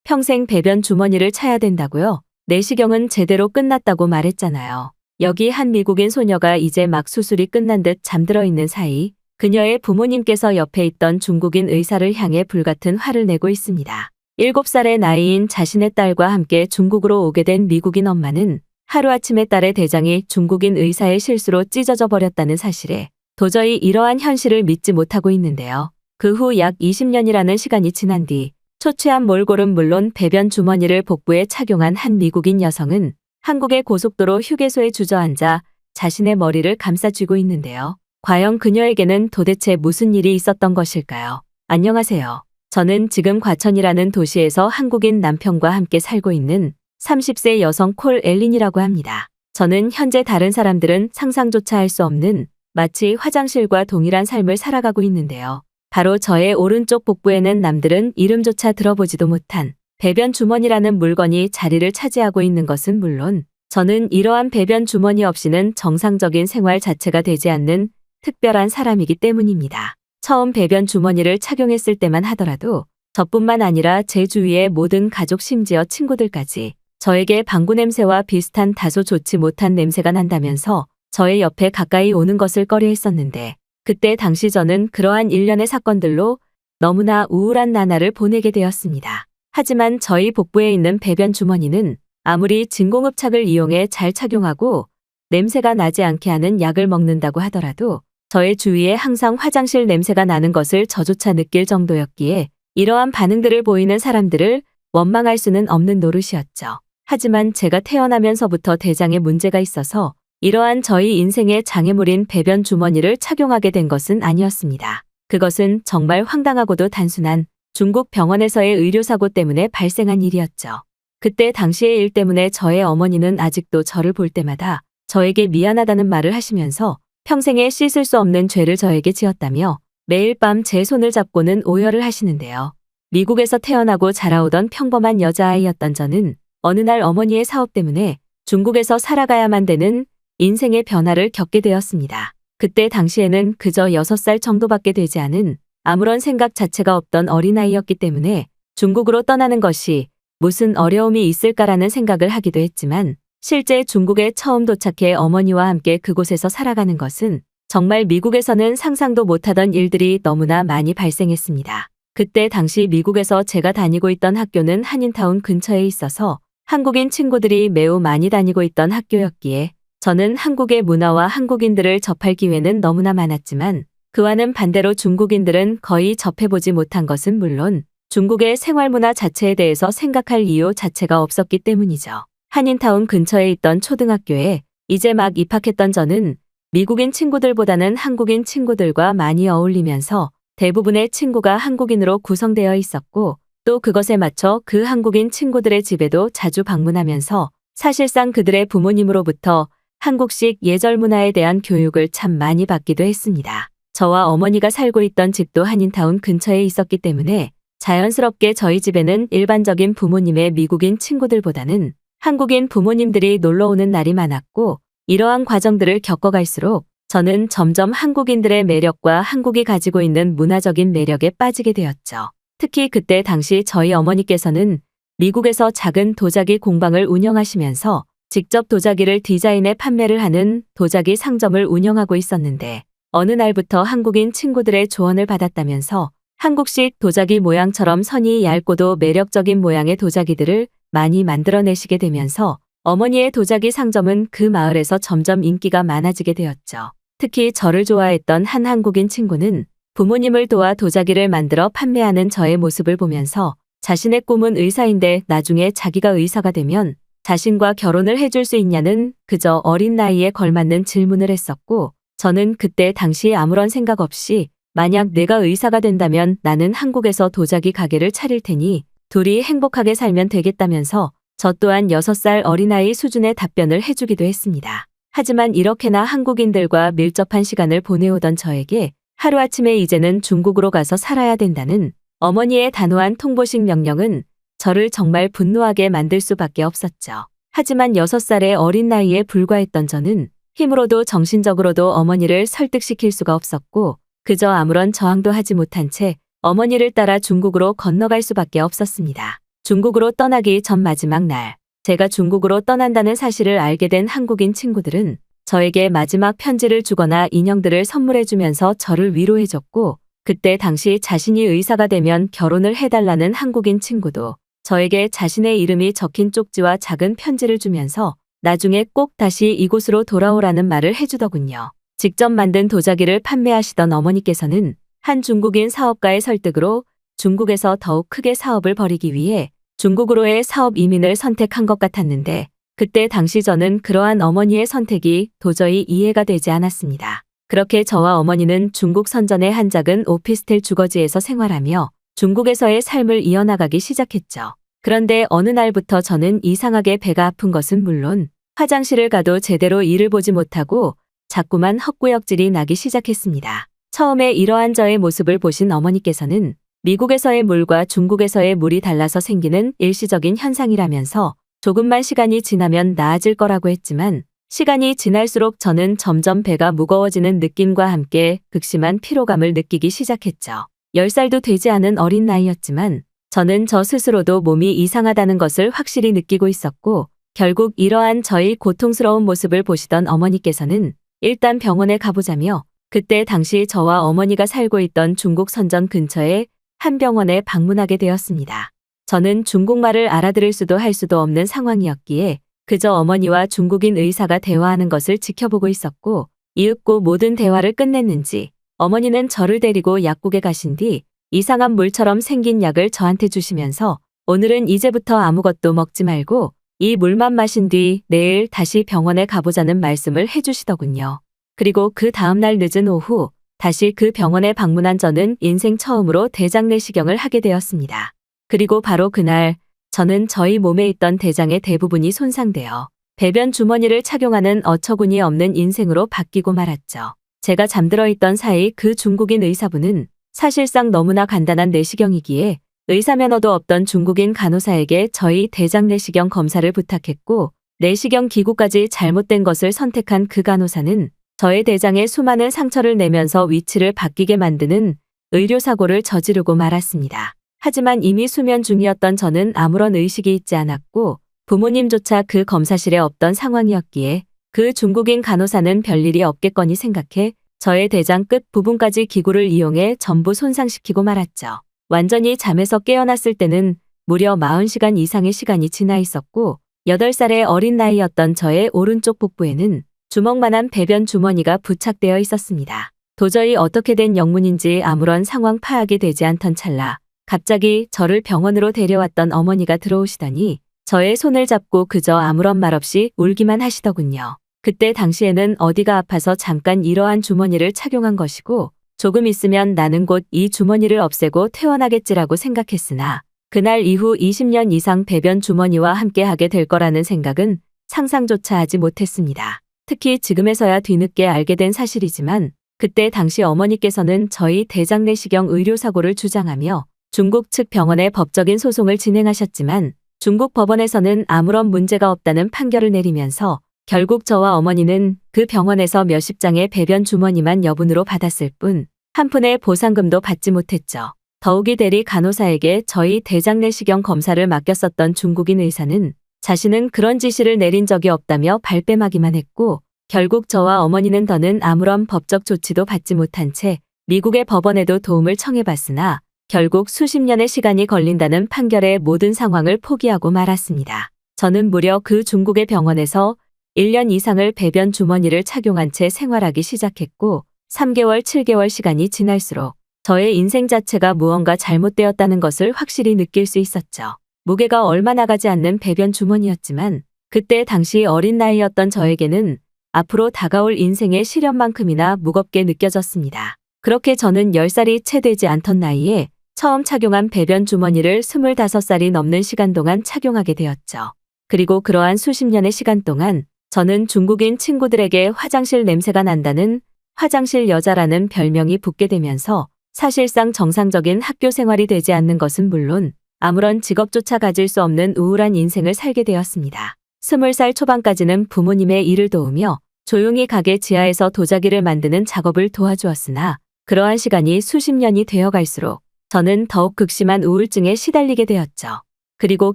평생 배변 주머니를 차야 된다고요? 내시경은 제대로 끝났다고 말했잖아요. 여기 한 미국인 소녀가 이제 막 수술이 끝난 듯 잠들어 있는 사이 그녀의 부모님께서 옆에 있던 중국인 의사를 향해 불같은 화를 내고 있습니다. 7살의 나이인 자신의 딸과 함께 중국으로 오게 된 미국인 엄마는 하루아침에 딸의 대장이 중국인 의사의 실수로 찢어져 버렸다는 사실에 도저히 이러한 현실을 믿지 못하고 있는데요. 그 후 약 20년이라는 시간이 지난 뒤 초췌한 몰골은 물론 배변 주머니를 복부에 착용한 한 미국인 여성은 한국의 고속도로 휴게소에 주저앉아 자신의 머리를 감싸쥐고 있는데요. 과연 그녀에게는 도대체 무슨 일이 있었던 것일까요? 안녕하세요. 저는 지금 과천이라는 도시에서 한국인 남편과 함께 살고 있는 30세 여성 콜 엘린이라고 합니다. 저는 현재 다른 사람들은 상상조차 할 수 없는 마치 화장실과 동일한 삶을 살아가고 있는데요. 바로 저의 오른쪽 복부에는 남들은 이름조차 들어보지도 못한 배변 주머니라는 물건이 자리를 차지하고 있는 것은 물론 저는 이러한 배변 주머니 없이는 정상적인 생활 자체가 되지 않는 특별한 사람이기 때문입니다. 처음 배변 주머니를 착용했을 때만 하더라도 저뿐만 아니라 제 주위의 모든 가족 심지어 친구들까지 저에게 방구 냄새와 비슷한 다소 좋지 못한 냄새가 난다면서 저의 옆에 가까이 오는 것을 꺼려했었는데 그때 당시 저는 그러한 일련의 사건들로 너무나 우울한 나날을 보내게 되었습니다. 하지만 저희 복부에 있는 배변 주머니는 아무리 진공흡착을 이용해 잘 착용하고 냄새가 나지 않게 하는 약을 먹는다고 하더라도 저의 주위에 항상 화장실 냄새가 나는 것을 저조차 느낄 정도였기에 이러한 반응들을 보이는 사람들을 원망할 수는 없는 노릇이었죠. 하지만 제가 태어나면서부터 대장에 문제가 있어서 이러한 저희 인생의 장애물인 배변 주머니를 착용하게 된 것은 아니었습니다. 그것은 정말 황당하고도 단순한 중국 병원에서의 의료사고 때문에 발생한 일이었죠. 그때 당시의 일 때문에 저의 어머니는 아직도 저를 볼 때마다 저에게 미안하다는 말을 하시면서 평생에 씻을 수 없는 죄를 저에게 지었다며 매일 밤 제 손을 잡고는 오열을 하시는데요. 미국에서 태어나고 자라오던 평범한 여자아이였던 저는 어느 날 어머니의 사업 때문에 중국에서 살아가야만 되는 인생의 변화를 겪게 되었습니다. 그때 당시에는 그저 6살 정도밖에 되지 않은 아무런 생각 자체가 없던 어린아이였기 때문에 중국으로 떠나는 것이 무슨 어려움이 있을까라는 생각을 하기도 했지만 실제 중국에 처음 도착해 어머니와 함께 그곳에서 살아가는 것은 정말 미국에서는 상상도 못하던 일들이 너무나 많이 발생했습니다. 그때 당시 미국에서 제가 다니고 있던 학교는 한인타운 근처에 있어서 한국인 친구들이 매우 많이 다니고 있던 학교였기에 저는 한국의 문화와 한국인들을 접할 기회는 너무나 많았지만 그와는 반대로 중국인들은 거의 접해보지 못한 것은 물론 중국의 생활문화 자체에 대해서 생각할 이유 자체가 없었기 때문이죠. 한인타운 근처에 있던 초등학교에 이제 막 입학했던 저는 미국인 친구들보다는 한국인 친구들과 많이 어울리면서 대부분의 친구가 한국인으로 구성되어 있었고 또 그것에 맞춰 그 한국인 친구들의 집에도 자주 방문하면서 사실상 그들의 부모님으로부터 한국식 예절 문화에 대한 교육을 참 많이 받기도 했습니다. 저와 어머니가 살고 있던 집도 한인타운 근처에 있었기 때문에 자연스럽게 저희 집에는 일반적인 부모님의 미국인 친구들보다는 한국인 부모님들이 놀러 오는 날이 많았고 이러한 과정들을 겪어갈수록 저는 점점 한국인들의 매력과 한국이 가지고 있는 문화적인 매력에 빠지게 되었죠. 특히 그때 당시 저희 어머니께서는 미국에서 작은 도자기 공방을 운영하시면서 직접 도자기를 디자인해 판매를 하는 도자기 상점을 운영하고 있었는데 어느 날부터 한국인 친구들의 조언을 받았다면서 한국식 도자기 모양처럼 선이 얇고도 매력적인 모양의 도자기들을 많이 만들어내시게 되면서 어머니의 도자기 상점은 그 마을에서 점점 인기가 많아지게 되었죠. 특히 저를 좋아했던 한 한국인 친구는 부모님을 도와 도자기를 만들어 판매하는 저의 모습을 보면서 자신의 꿈은 의사인데 나중에 자기가 의사가 되면 자신과 결혼을 해줄 수 있냐는 그저 어린 나이에 걸맞는 질문을 했었고 저는 그때 당시 아무런 생각 없이 만약 내가 의사가 된다면 나는 한국에서 도자기 가게를 차릴 테니 둘이 행복하게 살면 되겠다면서 저 또한 6살 어린아이 수준의 답변을 해주기도 했습니다. 하지만 이렇게나 한국인들과 밀접한 시간을 보내오던 저에게 하루아침에 이제는 중국으로 가서 살아야 된다는 어머니의 단호한 통보식 명령은 저를 정말 분노하게 만들 수밖에 없었죠. 하지만 6살의 어린 나이에 불과했던 저는 힘으로도 정신적으로도 어머니를 설득시킬 수가 없었고 그저 아무런 저항도 하지 못한 채 어머니를 따라 중국으로 건너갈 수밖에 없었습니다. 중국으로 떠나기 전 마지막 날, 제가 중국으로 떠난다는 사실을 알게 된 한국인 친구들은 저에게 마지막 편지를 주거나 인형들을 선물해주면서 저를 위로해줬고, 그때 당시 자신이 의사가 되면 결혼을 해달라는 한국인 친구도 저에게 자신의 이름이 적힌 쪽지와 작은 편지를 주면서 나중에 꼭 다시 이곳으로 돌아오라는 말을 해주더군요. 직접 만든 도자기를 판매하시던 어머니께서는 한 중국인 사업가의 설득으로 중국에서 더욱 크게 사업을 벌이기 위해 중국으로의 사업 이민을 선택한 것 같았는데, 그때 당시 저는 그러한 어머니의 선택이 도저히 이해가 되지 않았습니다. 그렇게 저와 어머니는 중국 선전의 한 작은 오피스텔 주거지에서 생활하며 중국에서의 삶을 이어나가기 시작했죠. 그런데 어느 날부터 저는 이상하게 배가 아픈 것은 물론 화장실을 가도 제대로 이를 보지 못하고 자꾸만 헛구역질이 나기 시작했습니다. 처음에 이러한 저의 모습을 보신 어머니께서는 미국에서의 물과 중국에서의 물이 달라서 생기는 일시적인 현상이라면서 조금만 시간이 지나면 나아질 거라고 했지만, 시간이 지날수록 저는 점점 배가 무거워지는 느낌과 함께 극심한 피로감을 느끼기 시작했죠. 10살도 되지 않은 어린 나이였지만 저는 저 스스로도 몸이 이상하다는 것을 확실히 느끼고 있었고, 결국 이러한 저의 고통스러운 모습을 보시던 어머니께서는 일단 병원에 가보자며 그때 당시 저와 어머니가 살고 있던 중국 선전 근처에 한 병원에 방문하게 되었습니다. 저는 중국말을 알아들을 수도 할 수도 없는 상황이었기에 그저 어머니와 중국인 의사가 대화하는 것을 지켜보고 있었고, 이윽고 모든 대화를 끝냈는지 어머니는 저를 데리고 약국에 가신 뒤 이상한 물처럼 생긴 약을 저한테 주시면서 오늘은 이제부터 아무것도 먹지 말고 이 물만 마신 뒤 내일 다시 병원에 가보자는 말씀을 해주시더군요. 그리고 그 다음날 늦은 오후 다시 그 병원에 방문한 저는 인생 처음으로 대장 내시경을 하게 되었습니다. 그리고 바로 그날 저는 저희 몸에 있던 대장의 대부분이 손상되어 배변 주머니를 착용하는 어처구니 없는 인생으로 바뀌고 말았죠. 제가 잠들어 있던 사이 그 중국인 의사분은 사실상 너무나 간단한 내시경이기에 의사 면허도 없던 중국인 간호사에게 저희 대장 내시경 검사를 부탁했고, 내시경 기구까지 잘못된 것을 선택한 그 간호사는 저의 대장에 수많은 상처를 내면서 위치를 바뀌게 만드는 의료사고를 저지르고 말았습니다. 하지만 이미 수면 중이었던 저는 아무런 의식이 있지 않았고 부모님조차 그 검사실에 없던 상황이었기에 그 중국인 간호사는 별일이 없겠거니 생각해 저의 대장 끝 부분까지 기구를 이용해 전부 손상시키고 말았죠. 완전히 잠에서 깨어났을 때는 무려 40시간 이상의 시간이 지나 있었고 8살의 어린 나이였던 저의 오른쪽 복부에는 주먹만한 배변 주머니가 부착되어 있었습니다. 도저히 어떻게 된 영문인지 아무런 상황 파악이 되지 않던 찰나 갑자기 저를 병원으로 데려왔던 어머니가 들어오시더니 저의 손을 잡고 그저 아무런 말 없이 울기만 하시더군요. 그때 당시에는 어디가 아파서 잠깐 이러한 주머니를 착용한 것이고 조금 있으면 나는 곧 이 주머니를 없애고 퇴원하겠지라고 생각했으나 그날 이후 20년 이상 배변 주머니와 함께하게 될 거라는 생각은 상상조차 하지 못했습니다. 특히 지금에서야 뒤늦게 알게 된 사실이지만 그때 당시 어머니께서는 저희 대장 내시경 의료사고를 주장하며 중국 측 병원에 법적인 소송을 진행하셨지만 중국 법원에서는 아무런 문제가 없다는 판결을 내리면서 결국 저와 어머니는 그 병원에서 몇십 장의 배변 주머니만 여분으로 받았을 뿐 한 푼의 보상금도 받지 못했죠. 더욱이 대리 간호사에게 저희 대장 내시경 검사를 맡겼었던 중국인 의사는 자신은 그런 지시를 내린 적이 없다며 발뺌하기만 했고 결국 저와 어머니는 더는 아무런 법적 조치도 받지 못한 채 미국의 법원에도 도움을 청해봤으나 결국 수십 년의 시간이 걸린다는 판결에 모든 상황을 포기하고 말았습니다. 저는 무려 그 중국의 병원에서 1년 이상을 배변 주머니를 착용한 채 생활하기 시작했고 3개월, 7개월 시간이 지날수록 저의 인생 자체가 무언가 잘못되었다는 것을 확실히 느낄 수 있었죠. 무게가 얼마 나가지 않는 배변 주머니였지만 그때 당시 어린 나이였던 저에게는 앞으로 다가올 인생의 시련만큼이나 무겁게 느껴졌습니다. 그렇게 저는 10살이 채 되지 않던 나이에 처음 착용한 배변 주머니를 25살이 넘는 시간 동안 착용하게 되었죠. 그리고 그러한 수십 년의 시간 동안 저는 중국인 친구들에게 화장실 냄새가 난다는 화장실 여자라는 별명이 붙게 되면서 사실상 정상적인 학교 생활이 되지 않는 것은 물론 아무런 직업조차 가질 수 없는 우울한 인생을 살게 되었습니다. 20살 초반까지는 부모님의 일을 도우며 조용히 가게 지하에서 도자기를 만드는 작업을 도와주었으나 그러한 시간이 수십 년이 되어 갈수록 저는 더욱 극심한 우울증에 시달리게 되었죠. 그리고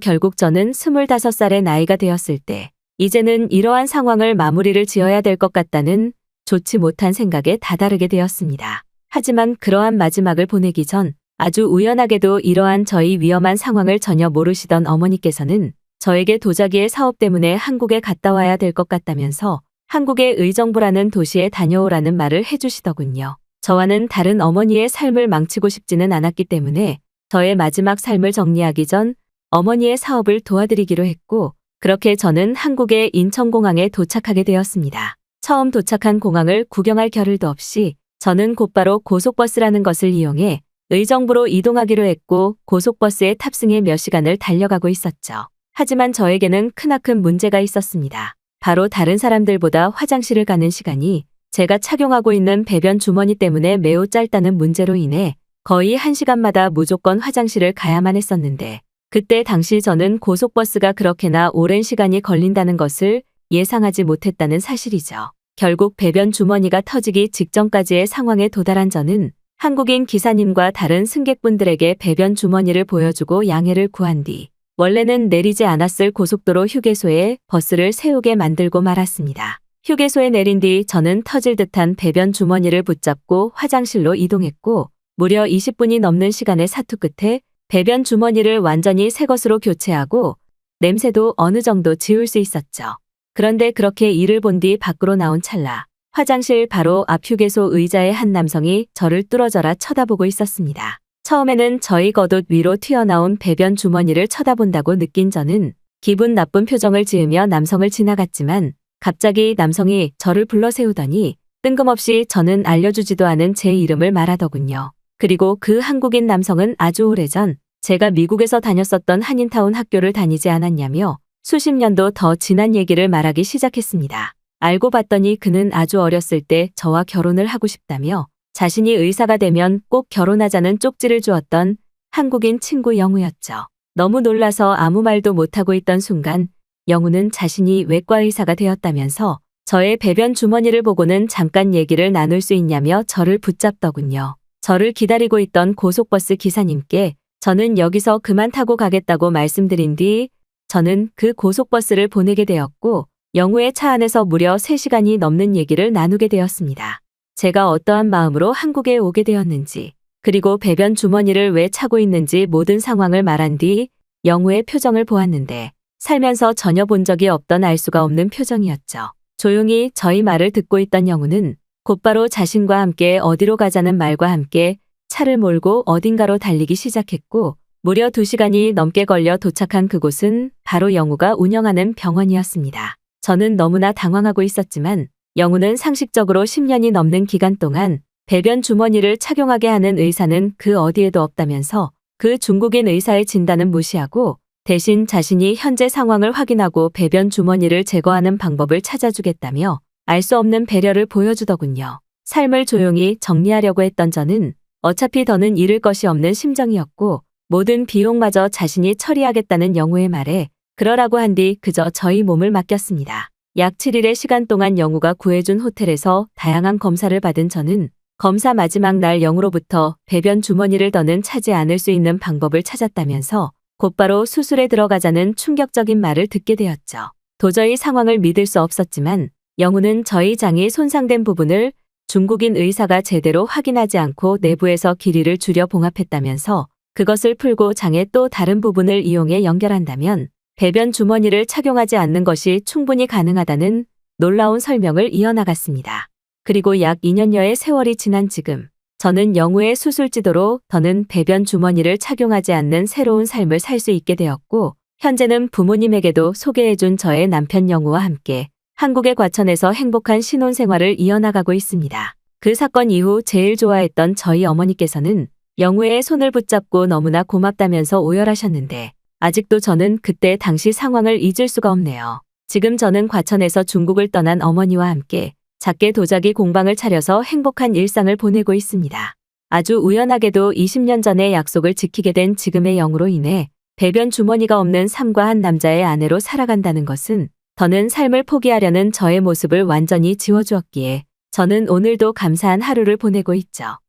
결국 저는 25살의 나이가 되었을 때 이제는 이러한 상황을 마무리를 지어야 될 것 같다는 좋지 못한 생각에 다다르게 되었습니다. 하지만 그러한 마지막을 보내기 전 아주 우연하게도 이러한 저희 위험한 상황을 전혀 모르시던 어머니께서는 저에게 도자기의 사업 때문에 한국에 갔다 와야 될 것 같다면서 한국의 의정부라는 도시에 다녀오라는 말을 해주시더군요. 저와는 다른 어머니의 삶을 망치고 싶지는 않았기 때문에 저의 마지막 삶을 정리하기 전 어머니의 사업을 도와드리기로 했고, 그렇게 저는 한국의 인천공항에 도착하게 되었습니다. 처음 도착한 공항을 구경할 겨를도 없이 저는 곧바로 고속버스라는 것을 이용해 의정부로 이동하기로 했고, 고속버스에 탑승해 몇 시간을 달려가고 있었죠. 하지만 저에게는 크나큰 문제가 있었습니다. 바로 다른 사람들보다 화장실을 가는 시간이 제가 착용하고 있는 배변 주머니 때문에 매우 짧다는 문제로 인해 거의 1시간마다 무조건 화장실을 가야만 했었는데, 그때 당시 저는 고속버스가 그렇게나 오랜 시간이 걸린다는 것을 예상하지 못했다는 사실이죠. 결국 배변 주머니가 터지기 직전까지의 상황에 도달한 저는 한국인 기사님과 다른 승객분들에게 배변 주머니를 보여주고 양해를 구한 뒤 원래는 내리지 않았을 고속도로 휴게소에 버스를 세우게 만들고 말았습니다. 휴게소에 내린 뒤 저는 터질 듯한 배변 주머니를 붙잡고 화장실로 이동했고, 무려 20분이 넘는 시간의 사투 끝에 배변 주머니를 완전히 새 것으로 교체하고 냄새도 어느 정도 지울 수 있었죠. 그런데 그렇게 일을 본 뒤 밖으로 나온 찰나 화장실 바로 앞 휴게소 의자의 한 남성이 저를 뚫어져라 쳐다보고 있었습니다. 처음에는 저희 겉옷 위로 튀어나온 배변 주머니를 쳐다본다고 느낀 저는 기분 나쁜 표정을 지으며 남성을 지나갔지만, 갑자기 남성이 저를 불러 세우더니 뜬금없이 저는 알려주지도 않은 제 이름을 말하더군요. 그리고 그 한국인 남성은 아주 오래전 제가 미국에서 다녔었던 한인타운 학교를 다니지 않았냐며 수십 년도 더 지난 얘기를 말하기 시작했습니다. 알고 봤더니 그는 아주 어렸을 때 저와 결혼을 하고 싶다며 자신이 의사가 되면 꼭 결혼하자는 쪽지를 주었던 한국인 친구 영우였죠. 너무 놀라서 아무 말도 못하고 있던 순간 영우는 자신이 외과 의사가 되었다면서 저의 배변 주머니를 보고는 잠깐 얘기를 나눌 수 있냐며 저를 붙잡더군요. 저를 기다리고 있던 고속버스 기사님께 저는 여기서 그만 타고 가겠다고 말씀드린 뒤 저는 그 고속버스를 보내게 되었고, 영우의 차 안에서 무려 3시간이 넘는 얘기를 나누게 되었습니다. 제가 어떠한 마음으로 한국에 오게 되었는지, 그리고 배변 주머니를 왜 차고 있는지 모든 상황을 말한 뒤 영우의 표정을 보았는데 살면서 전혀 본 적이 없던 알 수가 없는 표정이었죠. 조용히 저희 말을 듣고 있던 영우는 곧바로 자신과 함께 어디로 가자는 말과 함께 차를 몰고 어딘가로 달리기 시작했고, 무려 2시간이 넘게 걸려 도착한 그곳은 바로 영우가 운영하는 병원이었습니다. 저는 너무나 당황하고 있었지만 영우는 상식적으로 10년이 넘는 기간 동안 배변 주머니를 착용하게 하는 의사는 그 어디에도 없다면서 그 중국인 의사의 진단은 무시하고 대신 자신이 현재 상황을 확인하고 배변 주머니를 제거하는 방법을 찾아주겠다며 알 수 없는 배려를 보여주더군요. 삶을 조용히 정리하려고 했던 저는 어차피 더는 잃을 것이 없는 심정이었고, 모든 비용마저 자신이 처리하겠다는 영우의 말에 그러라고 한 뒤 그저 저희 몸을 맡겼습니다. 약 7일의 시간 동안 영우가 구해준 호텔에서 다양한 검사를 받은 저는 검사 마지막 날 영우로부터 배변 주머니를 더는 차지 않을 수 있는 방법을 찾았다면서 곧바로 수술에 들어가자는 충격적인 말을 듣게 되었죠. 도저히 상황을 믿을 수 없었지만 영우는 저희 장이 손상된 부분을 중국인 의사가 제대로 확인하지 않고 내부에서 길이를 줄여 봉합했다면서 그것을 풀고 장의 또 다른 부분을 이용해 연결한다면 배변 주머니를 착용하지 않는 것이 충분히 가능하다는 놀라운 설명을 이어나갔습니다. 그리고 약 2년여의 세월이 지난 지금 저는 영우의 수술 지도로 더는 배변 주머니를 착용하지 않는 새로운 삶을 살 수 있게 되었고, 현재는 부모님에게도 소개해준 저의 남편 영우와 함께 한국의 과천에서 행복한 신혼생활을 이어나가고 있습니다. 그 사건 이후 제일 좋아했던 저희 어머니께서는 영우의 손을 붙잡고 너무나 고맙다면서 오열하셨는데 아직도 저는 그때 당시 상황을 잊을 수가 없네요. 지금 저는 과천에서 중국을 떠난 어머니와 함께 작게 도자기 공방을 차려서 행복한 일상을 보내고 있습니다. 아주 우연하게도 20년 전에 약속을 지키게 된 지금의 영우로 인해 배변 주머니가 없는 삶과 한 남자의 아내로 살아간다는 것은 더는 삶을 포기하려는 저의 모습을 완전히 지워주었기에 저는 오늘도 감사한 하루를 보내고 있죠.